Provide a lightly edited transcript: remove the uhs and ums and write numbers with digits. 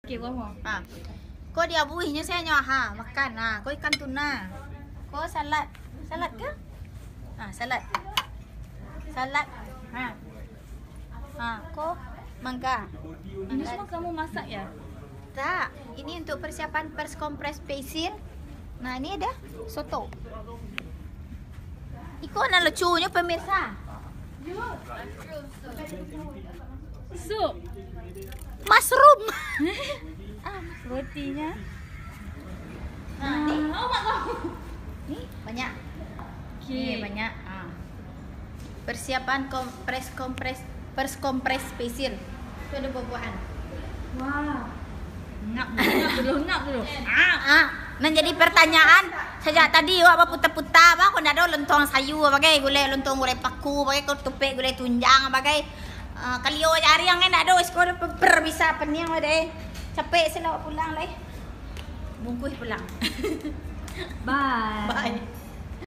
Okey, Mama. Kau dia buihnya saya nyawa makan. Kau ikan tuna. Kau salad. Salad ke? Salad. Salad. Kau mangga. Ini semua kamu masak ya? Tak, ini untuk persiapan pers kompres spesial. Nah, ini ada soto. Iko na lucunya pemirsa. Sup. Mushroom. Rotinya. Ni. Oh, mak tahu. Ni banyak. Okey. Ni banyak. Persiapan pers kompres spesial. Itu ada buah-buahan. Wah. Ngap dulu. Menjadi pertanyaan sejak tadi apa putar-putar apa kau nak ada lontong sayur bagai gulai lontong gulai paku bagai kau tupek gulai tunjang bagai kalio cari yang nak ada sekolah per bisa pening lah deh capek selawat pulang lah bungkus pulang Bye. bye.